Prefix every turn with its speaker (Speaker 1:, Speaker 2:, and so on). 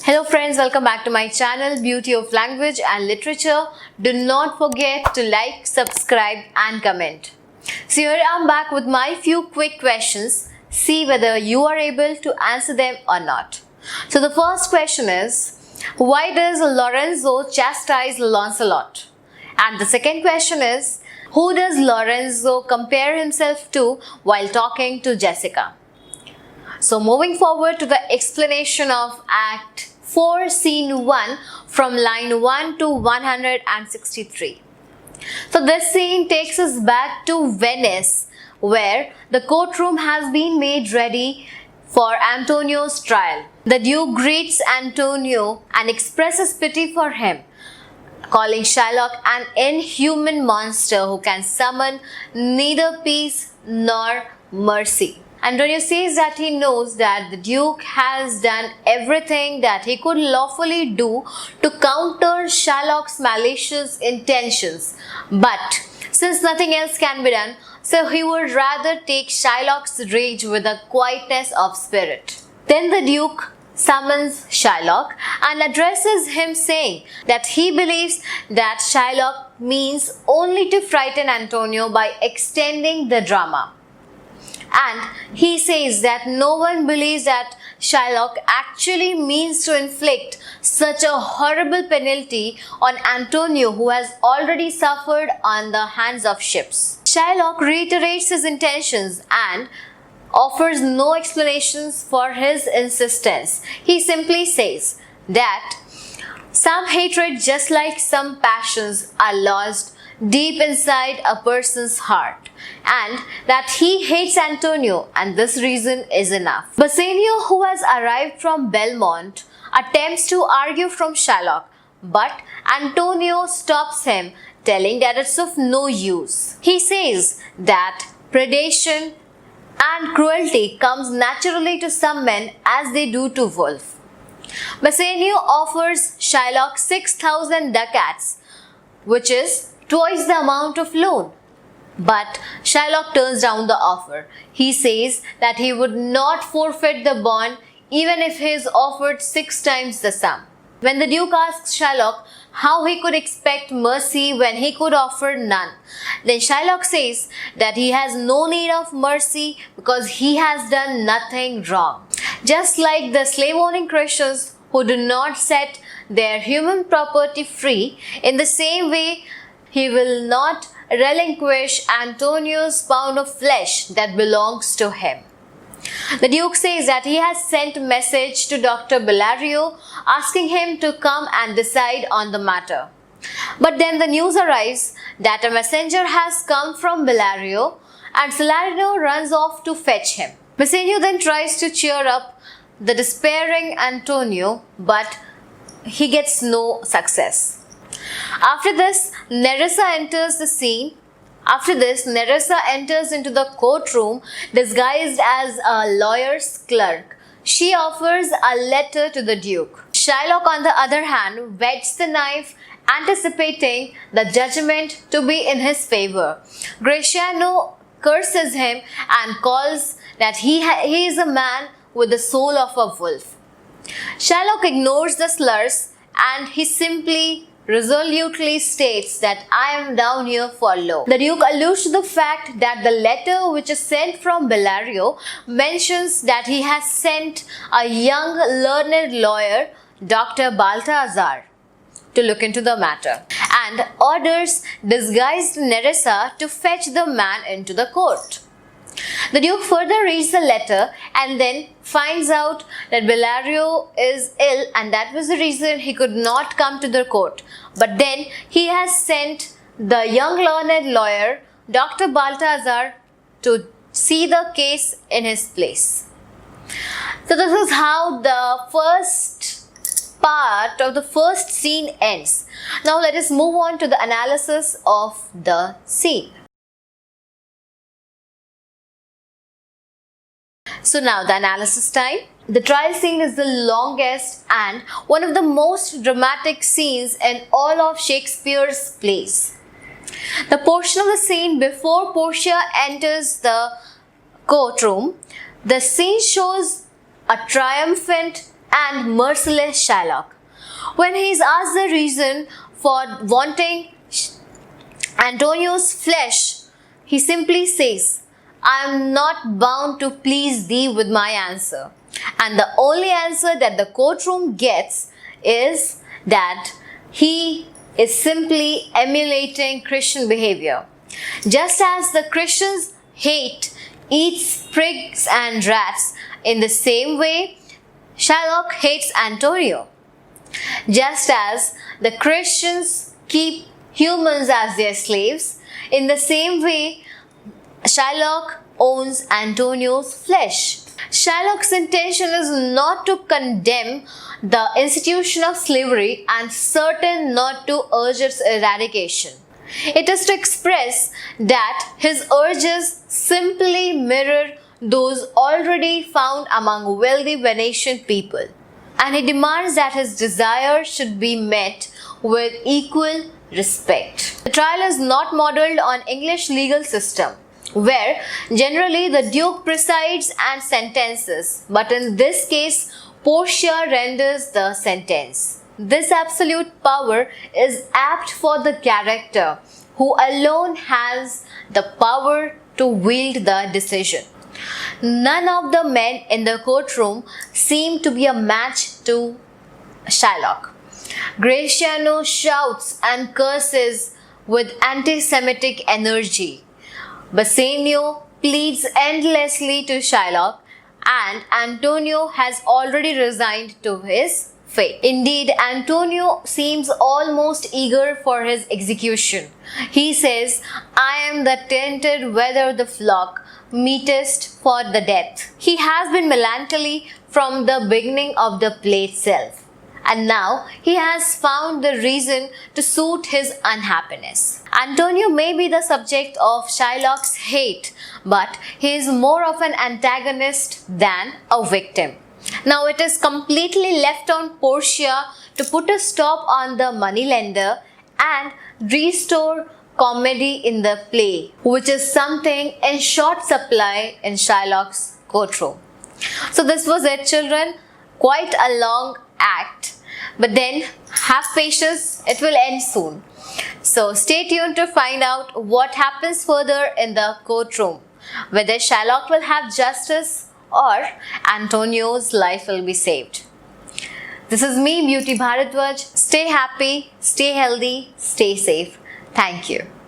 Speaker 1: Hello friends, welcome back to my channel Beauty of Language and Literature. Do not forget to like, subscribe and comment. So here I am back with my few quick questions. See whether you are able to answer them or not. So the first question is, why does Lorenzo chastise Lancelot? And the second question is, who does Lorenzo compare himself to while talking to Jessica? So moving forward to the explanation of Act 4, Scene 1 from line 1 to 163. So this scene takes us back to Venice, where the courtroom has been made ready for Antonio's trial. The Duke greets Antonio and expresses pity for him, calling Shylock an inhuman monster who can summon neither peace nor mercy. Antonio says that he knows that the Duke has done everything that he could lawfully do to counter Shylock's malicious intentions. But since nothing else can be done, so he would rather take Shylock's rage with a quietness of spirit. Then the Duke summons Shylock and addresses him, saying that he believes that Shylock means only to frighten Antonio by extending the drama. And he says that no one believes that Shylock actually means to inflict such a horrible penalty on Antonio, who has already suffered on the hands of ships. Shylock reiterates his intentions and offers no explanations for his insistence. He simply says that some hatred, just like some passions, are lodged deep inside a person's heart, and that he hates Antonio, and this reason is enough. Bassanio, who has arrived from Belmont, attempts to argue from Shylock, but Antonio stops him, telling that it's of no use. He says that predation and cruelty comes naturally to some men as they do to wolves. Bassanio offers Shylock 6,000 ducats, which is twice the amount of loan. But Shylock turns down the offer. He says that he would not forfeit the bond even if he is offered 6 times the sum. When the Duke asks Shylock how he could expect mercy when he could offer none, then Shylock says that he has no need of mercy because he has done nothing wrong. Just like the slave-owning Christians who do not set their human property free, in the same way he will not relinquish Antonio's pound of flesh that belongs to him. The Duke says that he has sent a message to Dr. Bellario asking him to come and decide on the matter. But then the news arrives that a messenger has come from Bellario and Salarino runs off to fetch him. Bassanio then tries to cheer up the despairing Antonio, but he gets no success. After this, Nerissa enters the scene. After this, Nerissa enters into the courtroom disguised as a lawyer's clerk. She offers a letter to the Duke. Shylock, on the other hand, whets the knife, anticipating the judgment to be in his favor. Gratiano curses him and calls that he is a man with the soul of a wolf. Shylock ignores the slurs and he simply resolutely states that I am down here for law. The Duke alludes to the fact that the letter which is sent from Bellario mentions that he has sent a young learned lawyer, Dr. Balthazar, to look into the matter, and orders disguised Nerissa to fetch the man into the court. The Duke further reads the letter and then finds out that Bellario is ill, and that was the reason he could not come to the court. But then he has sent the young learned lawyer, Dr. Balthazar, to see the case in his place. So this is how the first part of the first scene ends. Now let us move on to the analysis of the scene. So now the analysis time. The trial scene is the longest and one of the most dramatic scenes in all of Shakespeare's plays. The portion of the scene before Portia enters the courtroom, the scene shows a triumphant and merciless Shylock. When he is asked the reason for wanting Antonio's flesh, he simply says, "I am not bound to please thee with my answer." And the only answer that the courtroom gets is that he is simply emulating Christian behavior. Just as the Christians hate, eats prigs and rats, in the same way, Shylock hates Antonio. Just as the Christians keep humans as their slaves, in the same way, Shylock owns Antonio's flesh. Shylock's intention is not to condemn the institution of slavery and certain not to urge its eradication. It is to express that his urges simply mirror those already found among wealthy Venetian people, and he demands that his desire should be met with equal respect. The trial is not modeled on English legal system, where generally the Duke presides and sentences, but in this case, Portia renders the sentence. This absolute power is apt for the character who alone has the power to wield the decision. None of the men in the courtroom seem to be a match to Shylock. Gratiano shouts and curses with anti-Semitic energy. Bassanio pleads endlessly to Shylock, and Antonio has already resigned to his fate. Indeed, Antonio seems almost eager for his execution. He says, "I am the tainted whether the flock meetest for the death." He has been melancholy from the beginning of the play itself, and now he has found the reason to suit his unhappiness. Antonio may be the subject of Shylock's hate, but he is more of an antagonist than a victim. Now it is completely left on Portia to put a stop on the moneylender and restore comedy in the play, which is something in short supply in Shylock's courtroom. So this was it, children. Quite a long act, but then have patience, it will end soon. So stay tuned to find out what happens further in the courtroom, whether Shylock will have justice or Antonio's life will be saved. This is me, Beauty Bharadwaj. Stay happy, stay healthy, stay safe. Thank you.